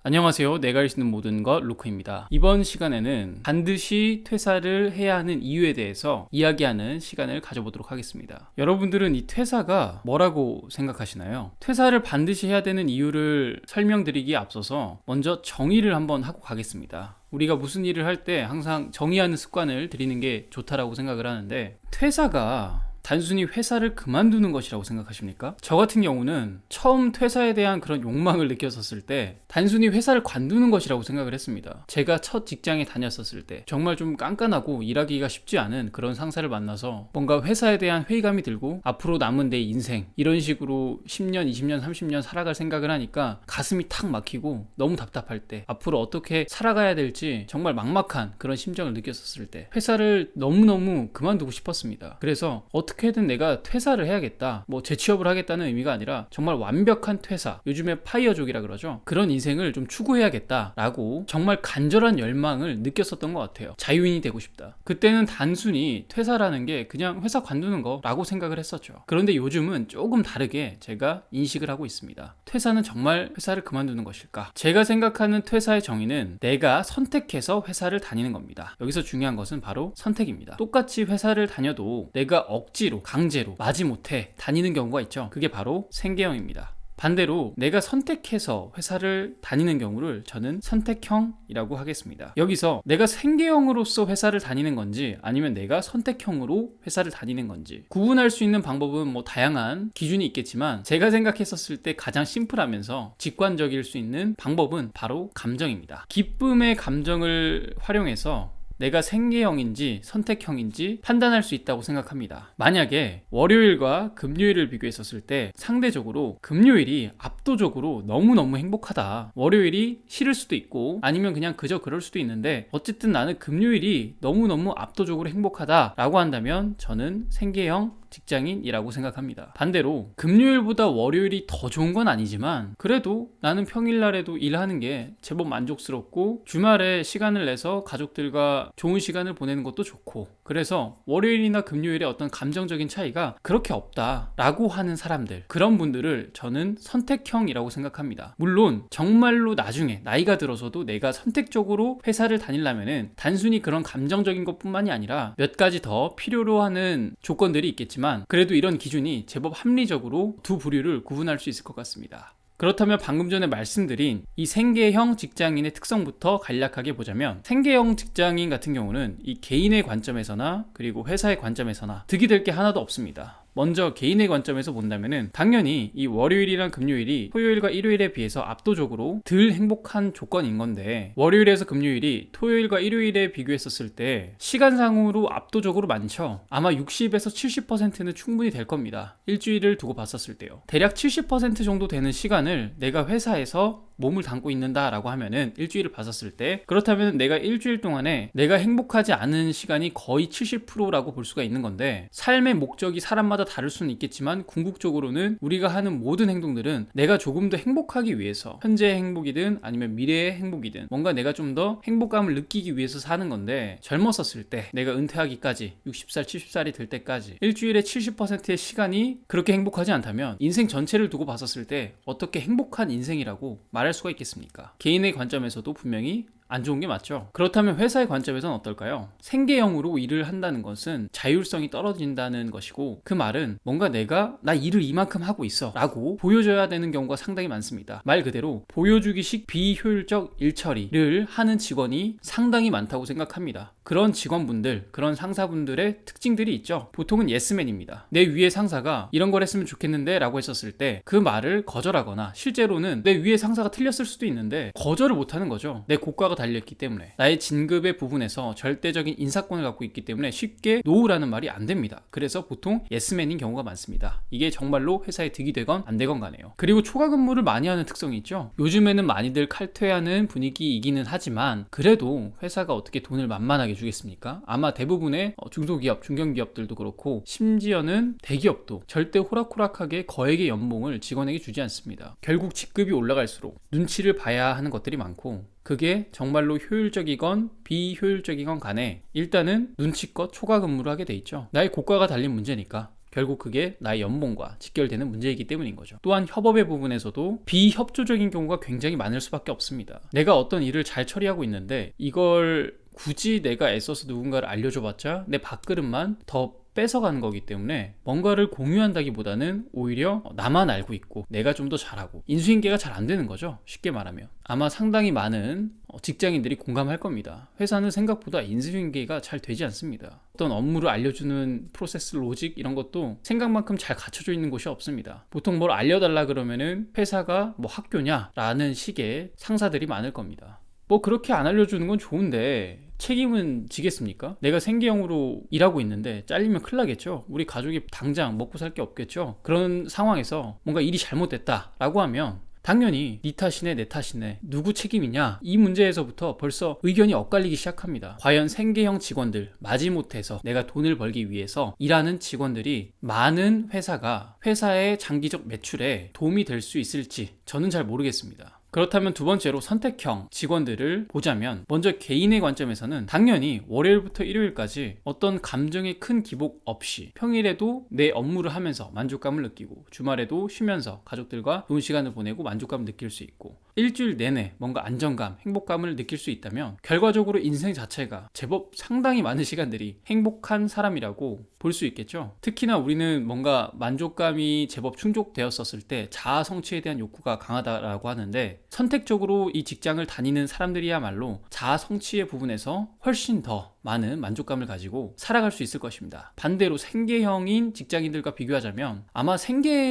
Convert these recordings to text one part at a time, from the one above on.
안녕하세요. 내가 알 수 있는 모든 것 루크입니다. 이번 시간에는 반드시 퇴사를 해야 하는 이유에 대해서 이야기하는 시간을 가져보도록 하겠습니다. 여러분들은 이 퇴사가 뭐라고 생각하시나요? 퇴사를 반드시 해야 되는 이유를 설명드리기에 앞서서 먼저 정의를 한번 하고 가겠습니다. 우리가 무슨 일을 할 때 항상 정의하는 습관을 들이는 게 좋다라고 생각을 하는데, 퇴사가 단순히 회사를 그만두는 것이라고 생각하십니까? 저 같은 경우는 처음 퇴사에 대한 그런 욕망을 느꼈었을 때 단순히 회사를 관두는 것이라고 생각을 했습니다. 제가 첫 직장에 다녔었을 때 정말 좀 깐깐하고 일하기가 쉽지 않은 그런 상사를 만나서 뭔가 회사에 대한 회의감이 들고 앞으로 남은 내 인생 이런 식으로 10년, 20년, 30년 살아갈 생각을 하니까 가슴이 탁 막히고 너무 답답할 때, 앞으로 어떻게 살아가야 될지 정말 막막한 그런 심정을 느꼈었을 때 회사를 너무너무 그만두고 싶었습니다. 그래서 어떻게든 내가 퇴사를 해야겠다, 뭐 재취업을 하겠다는 의미가 아니라 정말 완벽한 퇴사, 요즘에 파이어족이라 그러죠. 그런 인생을 좀 추구해야겠다라고 정말 간절한 열망을 느꼈었던 것 같아요. 자유인이 되고 싶다. 그때는 단순히 퇴사라는 게 그냥 회사 관두는 거라고 생각을 했었죠. 그런데 요즘은 조금 다르게 제가 인식을 하고 있습니다. 퇴사는 정말 회사를 그만두는 것일까? 제가 생각하는 퇴사의 정의는 내가 선택해서 회사를 다니는 겁니다. 여기서 중요한 것은 바로 선택입니다. 똑같이 회사를 다녀도 내가 억지로, 강제로, 마지못해 다니는 경우가 있죠. 그게 바로 생계형입니다. 반대로 내가 선택해서 회사를 다니는 경우를 저는 선택형이라고 하겠습니다. 여기서 내가 생계형으로서 회사를 다니는 건지 아니면 내가 선택형으로 회사를 다니는 건지 구분할 수 있는 방법은 뭐 다양한 기준이 있겠지만, 제가 생각했었을 때 가장 심플하면서 직관적일 수 있는 방법은 바로 감정입니다. 기쁨의 감정을 활용해서 내가 생계형인지 선택형인지 판단할 수 있다고 생각합니다. 만약에 월요일과 금요일을 비교했었을 때 상대적으로 금요일이 압도적으로 너무너무 행복하다, 월요일이 싫을 수도 있고 아니면 그냥 그저 그럴 수도 있는데 어쨌든 나는 금요일이 너무너무 압도적으로 행복하다 라고 한다면 저는 생계형 직장인이라고 생각합니다. 반대로 금요일보다 월요일이 더 좋은 건 아니지만 그래도 나는 평일날에도 일하는 게 제법 만족스럽고 주말에 시간을 내서 가족들과 좋은 시간을 보내는 것도 좋고, 그래서 월요일이나 금요일에 어떤 감정적인 차이가 그렇게 없다라고 하는 사람들, 그런 분들을 저는 선택형이라고 생각합니다. 물론 정말로 나중에 나이가 들어서도 내가 선택적으로 회사를 다니려면은 단순히 그런 감정적인 것뿐만이 아니라 몇 가지 더 필요로 하는 조건들이 있겠지만, 그래도 이런 기준이 제법 합리적으로 두 부류를 구분할 수 있을 것 같습니다. 그렇다면 방금 전에 말씀드린 이 생계형 직장인의 특성부터 간략하게 보자면, 생계형 직장인 같은 경우는 이 개인의 관점에서나 그리고 회사의 관점에서나 득이 될 게 하나도 없습니다. 먼저 개인의 관점에서 본다면은 당연히 이 월요일이랑 금요일이 토요일과 일요일에 비해서 압도적으로 덜 행복한 조건인 건데, 월요일에서 금요일이 토요일과 일요일에 비교했었을 때 시간상으로 압도적으로 많죠. 아마 60에서 70%는 충분히 될 겁니다. 일주일을 두고 봤었을 때요. 대략 70% 정도 되는 시간을 내가 회사에서 몸을 담고 있는다라고 하면은 일주일을 봤었을 때, 그렇다면 내가 일주일 동안에 내가 행복하지 않은 시간이 거의 70%라고 볼 수가 있는 건데, 삶의 목적이 사람마다 다를 수는 있겠지만 궁극적으로는 우리가 하는 모든 행동들은 내가 조금 더 행복하기 위해서, 현재의 행복이든 아니면 미래의 행복이든 뭔가 내가 좀 더 행복감을 느끼기 위해서 사는 건데, 젊었었을 때 내가 은퇴하기까지 60살, 70살이 될 때까지 일주일에 70%의 시간이 그렇게 행복하지 않다면 인생 전체를 두고 봤었을 때 어떻게 행복한 인생이라고 말할 수가 있겠습니까? 개인의 관점에서도 분명히 안 좋은 게 맞죠. 그렇다면 회사의 관점에서는 어떨까요? 생계형으로 일을 한다는 것은 자율성이 떨어진다는 것이고, 그 말은 뭔가 내가 나 일을 이만큼 하고 있어 라고 보여줘야 되는 경우가 상당히 많습니다. 말 그대로 보여주기식 비효율적 일처리를 하는 직원이 상당히 많다고 생각합니다. 그런 직원분들, 그런 상사분들의 특징들이 있죠. 보통은 예스맨입니다. 내 위에 상사가 이런 걸 했으면 좋겠는데 라고 했었을 때 그 말을 거절하거나, 실제로는 내 위에 상사가 틀렸을 수도 있는데 거절을 못하는 거죠. 내 고과가 달렸기 때문에, 나의 진급의 부분에서 절대적인 인사권을 갖고 있기 때문에 쉽게 노우라는 말이 안 됩니다. 그래서 보통 예스맨인 경우가 많습니다. 이게 정말로 회사에 득이 되건 안 되건 가네요. 그리고 초과 근무를 많이 하는 특성이 있죠. 요즘에는 많이들 칼퇴하는 분위기이기는 하지만 그래도 회사가 어떻게 돈을 만만하게 주겠습니까? 아마 대부분의 중소기업, 중견기업들도 그렇고 심지어는 대기업도 절대 호락호락하게 거액의 연봉을 직원에게 주지 않습니다. 결국 직급이 올라갈수록 눈치를 봐야 하는 것들이 많고, 그게 정말로 효율적이건 비효율적이건 간에 일단은 눈치껏 초과 근무를 하게 돼 있죠. 나의 고과가 달린 문제니까 결국 그게 나의 연봉과 직결되는 문제이기 때문인 거죠. 또한 협업의 부분에서도 비협조적인 경우가 굉장히 많을 수밖에 없습니다. 내가 어떤 일을 잘 처리하고 있는데 이걸 굳이 내가 애써서 누군가를 알려줘봤자 내 밥그릇만 더 뺏어가는 거기 때문에 뭔가를 공유한다기보다는 오히려 나만 알고 있고 내가 좀 더 잘하고 인수인계가 잘 안 되는 거죠. 쉽게 말하면 아마 상당히 많은 직장인들이 공감할 겁니다. 회사는 생각보다 인수인계가 잘 되지 않습니다. 어떤 업무를 알려주는 프로세스 로직 이런 것도 생각만큼 잘 갖춰져 있는 곳이 없습니다. 보통 뭘 알려달라 그러면은 회사가 뭐 학교냐 라는 식의 상사들이 많을 겁니다. 뭐 그렇게 안 알려주는 건 좋은데 책임은 지겠습니까? 내가 생계형으로 일하고 있는데 잘리면 큰일 나겠죠. 우리 가족이 당장 먹고 살 게 없겠죠. 그런 상황에서 뭔가 일이 잘못됐다 라고 하면 당연히 네 탓이네 내 탓이네 누구 책임이냐 이 문제에서부터 벌써 의견이 엇갈리기 시작합니다. 과연 생계형 직원들 마지못해서 내가 돈을 벌기 위해서 일하는 직원들이 많은 회사가 회사의 장기적 매출에 도움이 될 수 있을지 저는 잘 모르겠습니다. 그렇다면 두 번째로 선택형 직원들을 보자면 먼저 개인의 관점에서는 당연히 월요일부터 일요일까지 어떤 감정의 큰 기복 없이 평일에도 내 업무를 하면서 만족감을 느끼고 주말에도 쉬면서 가족들과 좋은 시간을 보내고 만족감을 느낄 수 있고 일주일 내내 뭔가 안정감, 행복감을 느낄 수 있다면 결과적으로 인생 자체가 제법 상당히 많은 시간들이 행복한 사람이라고 볼 수 있겠죠. 특히나 우리는 뭔가 만족감이 제법 충족되었었을 때 자아 성취에 대한 욕구가 강하다라고 하는데 선택적으로 이 직장을 다니는 사람들이야말로 자아 성취의 부분에서 훨씬 더 많은 만족감을 가지고 살아갈 수 있을 것입니다. 반대로 생계형인 직장인들과 비교하자면 아마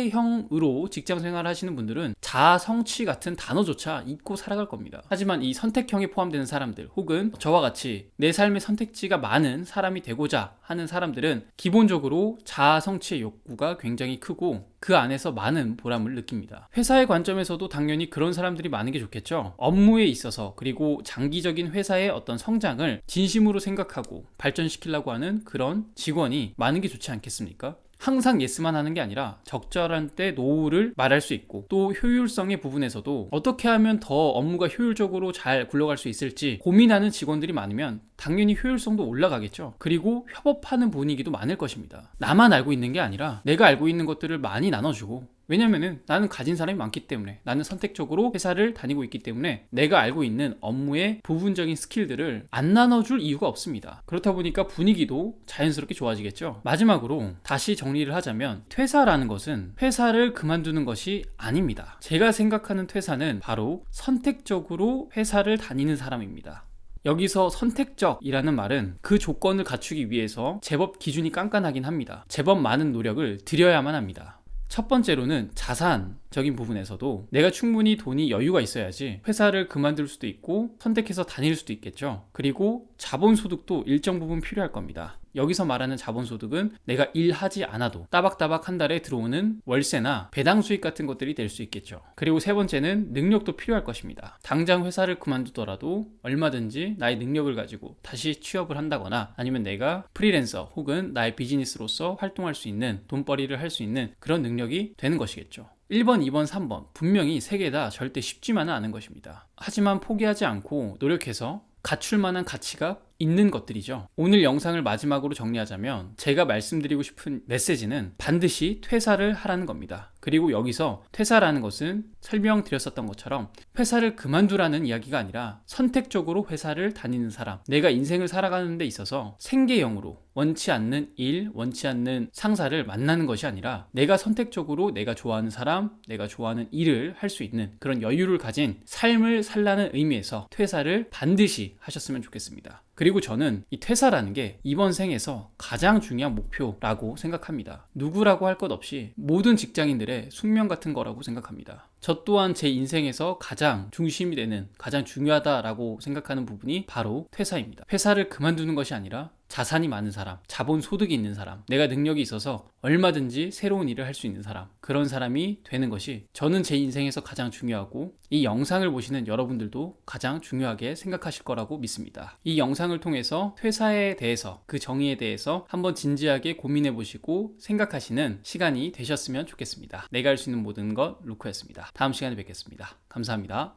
생계형으로 직장 생활을 하시는 분들은 자아 성취 같은 단어조차 잊고 살아갈 겁니다. 하지만 이 선택형에 포함되는 사람들 혹은 저와 같이 내 삶의 선택지가 많은 사람이 되고자 하는 사람들은 기본적으로 자아 성취의 욕구가 굉장히 크고 그 안에서 많은 보람을 느낍니다. 회사의 관점에서도 당연히 그런 사람들이 많은 게 좋겠죠. 업무에 있어서 그리고 장기적인 회사의 어떤 성장을 진심으로 생각하고 발전시키려고 하는 그런 직원이 많은 게 좋지 않겠습니까? 항상 예스만 하는 게 아니라 적절한 때 노를 말할 수 있고 또 효율성의 부분에서도 어떻게 하면 더 업무가 효율적으로 잘 굴러갈 수 있을지 고민하는 직원들이 많으면 당연히 효율성도 올라가겠죠. 그리고 협업하는 분위기도 많을 것입니다. 나만 알고 있는 게 아니라 내가 알고 있는 것들을 많이 나눠주고 왜냐면은 나는 가진 사람이 많기 때문에 나는 선택적으로 회사를 다니고 있기 때문에 내가 알고 있는 업무의 부분적인 스킬들을 안 나눠줄 이유가 없습니다. 그렇다 보니까 분위기도 자연스럽게 좋아지겠죠. 마지막으로 다시 정리를 하자면 퇴사라는 것은 회사를 그만두는 것이 아닙니다. 제가 생각하는 퇴사는 바로 선택적으로 회사를 다니는 사람입니다. 여기서 선택적이라는 말은 그 조건을 갖추기 위해서 제법 기준이 깐깐하긴 합니다. 제법 많은 노력을 들여야만 합니다. 첫 번째로는 자산적인 부분에서도 내가 충분히 돈이 여유가 있어야지 회사를 그만둘 수도 있고 선택해서 다닐 수도 있겠죠. 그리고 자본소득도 일정 부분 필요할 겁니다. 여기서 말하는 자본소득은 내가 일하지 않아도 따박따박 한 달에 들어오는 월세나 배당 수익 같은 것들이 될 수 있겠죠. 그리고 세 번째는 능력도 필요할 것입니다. 당장 회사를 그만두더라도 얼마든지 나의 능력을 가지고 다시 취업을 한다거나 아니면 내가 프리랜서 혹은 나의 비즈니스로서 활동할 수 있는 돈벌이를 할 수 있는 그런 능력이 되는 것이겠죠. 1번, 2번, 3번 분명히 세 개 다 절대 쉽지만은 않은 것입니다. 하지만 포기하지 않고 노력해서 갖출 만한 가치가 있는 것들이죠. 오늘 영상을 마지막으로 정리하자면 제가 말씀드리고 싶은 메시지는 반드시 퇴사를 하라는 겁니다. 그리고 여기서 퇴사라는 것은 설명드렸었던 것처럼 회사를 그만두라는 이야기가 아니라 선택적으로 회사를 다니는 사람, 내가 인생을 살아가는 데 있어서 생계형으로 원치 않는 일, 원치 않는 상사를 만나는 것이 아니라 내가 선택적으로 내가 좋아하는 사람, 내가 좋아하는 일을 할 수 있는 그런 여유를 가진 삶을 살라는 의미에서 퇴사를 반드시 하셨으면 좋겠습니다. 그리고 저는 이 퇴사라는 게 이번 생에서 가장 중요한 목표라고 생각합니다. 누구라고 할 것 없이 모든 직장인들의 숙명 같은 거라고 생각합니다. 저 또한 제 인생에서 가장 중심이 되는 가장 중요하다라고 생각하는 부분이 바로 퇴사입니다. 회사를 그만두는 것이 아니라 자산이 많은 사람, 자본 소득이 있는 사람, 내가 능력이 있어서 얼마든지 새로운 일을 할 수 있는 사람, 그런 사람이 되는 것이 저는 제 인생에서 가장 중요하고 이 영상을 보시는 여러분들도 가장 중요하게 생각하실 거라고 믿습니다. 이 영상을 통해서 퇴사에 대해서 그 정의에 대해서 한번 진지하게 고민해 보시고 생각하시는 시간이 되셨으면 좋겠습니다. 내가 할 수 있는 모든 것 루크였습니다. 다음 시간에 뵙겠습니다. 감사합니다.